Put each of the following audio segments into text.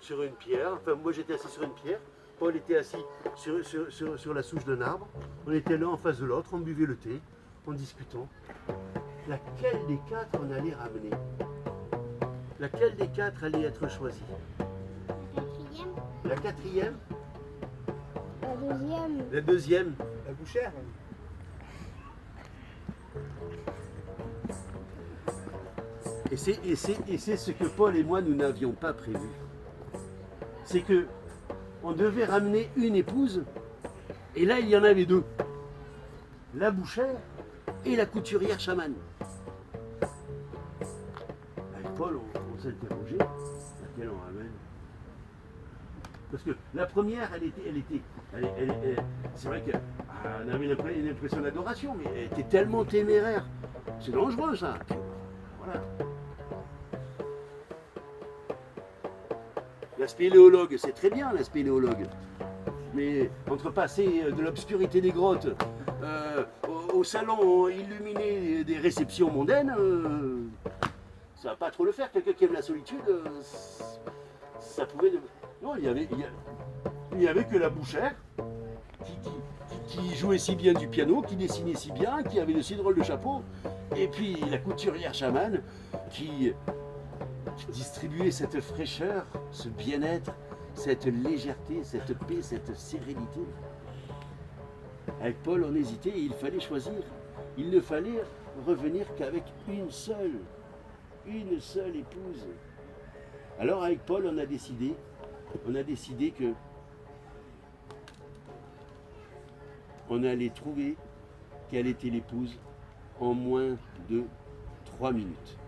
sur une pierre. Enfin, moi j'étais assis sur une pierre. Paul était assis sur la souche d'un arbre. On était l'un en face de l'autre, on buvait le thé, en discutant. Laquelle des quatre on allait ramener? Laquelle des quatre allait être choisie? La quatrième. La quatrième? La deuxième. La deuxième? La bouchère. Et c'est ce que Paul et moi, nous n'avions pas prévu. C'est que on devait ramener une épouse, et là, il y en avait deux. La bouchère et la couturière chamane. Avec Paul, on s'est interrogé, laquelle on ramène? Parce que la première, c'est vrai qu'on avait une impression d'adoration, mais elle était tellement téméraire. C'est dangereux, ça. Voilà. La spéléologue, c'est très bien, la spéléologue. Mais entre passer de l'obscurité des grottes au salon illuminé des réceptions mondaines, ça va pas trop le faire. Quelqu'un qui aime la solitude, ça pouvait... Non, il y avait que la bouchère qui jouait si bien du piano, qui dessinait si bien, qui avait de si drôles de chapeaux, et puis la couturière chamane qui distribuait cette fraîcheur, ce bien-être, cette légèreté, cette paix, cette sérénité. Avec Paul, on hésitait et il fallait choisir. Il ne fallait revenir qu'avec une seule épouse. Alors avec Paul, on a décidé que on allait trouver quelle était l'épouse en moins de 3 minutes.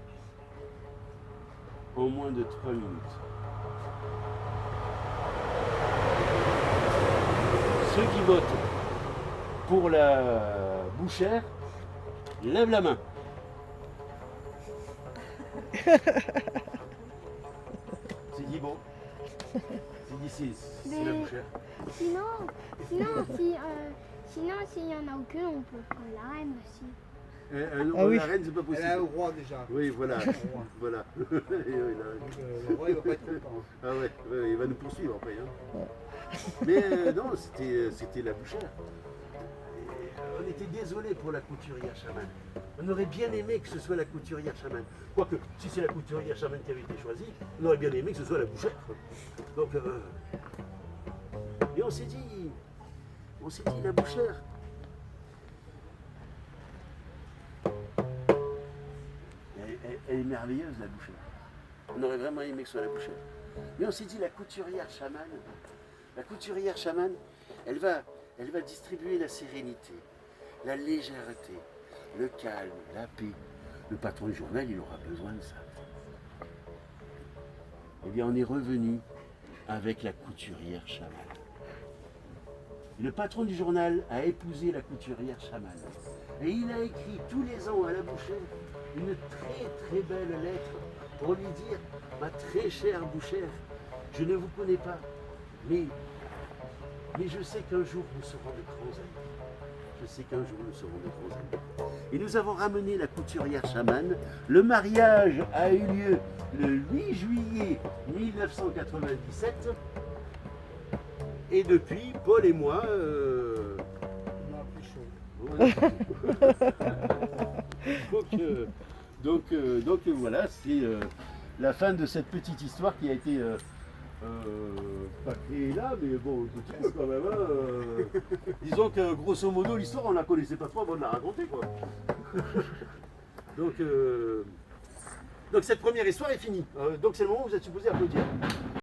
En moins de 3 minutes. Ceux qui votent pour la bouchère, lèvent la main. C'est dit bon. C'est dit c'est la bouchère. Sinon, s'il n'y en a aucune, on peut prendre la reine aussi. Oui. La reine, c'est pas possible. Elle est au roi déjà. Oui, voilà. Voilà. Le roi, il va pas être content. Ah ouais, il va nous poursuivre après. Hein. Mais non, c'était la bouchère. Et on était désolé pour la couturière chamane. On aurait bien aimé que ce soit la couturière chamane. Quoique, si c'est la couturière chamane qui avait été choisie, on aurait bien aimé que ce soit la bouchère. Donc, et on s'est dit, la bouchère. Elle est merveilleuse, la bouchère. On aurait vraiment aimé que ce soit la bouchère. Mais on s'est dit, la couturière chamane, elle va distribuer la sérénité, la légèreté, le calme, la paix. Le patron du journal, il aura besoin de ça. Eh bien, on est revenu avec la couturière chamane. Le patron du journal a épousé la couturière chamane. Et il a écrit tous les ans à la bouchère une très très belle lettre pour lui dire: ma très chère bouchère, je ne vous connais pas, mais je sais qu'un jour nous serons de grands amis. Je sais qu'un jour nous serons de grands amis. Et nous avons ramené la couturière chamane. Le mariage a eu lieu le 8 juillet 1997. Et depuis, Paul et moi... On a pris chaud. donc voilà, c'est la fin de cette petite histoire qui a été pas créée là, mais bon, un petit peu quand même. Disons que grosso modo, l'histoire, on la connaissait pas trop avant de la raconter, quoi. donc cette première histoire est finie. Donc c'est le moment où vous êtes supposé applaudir.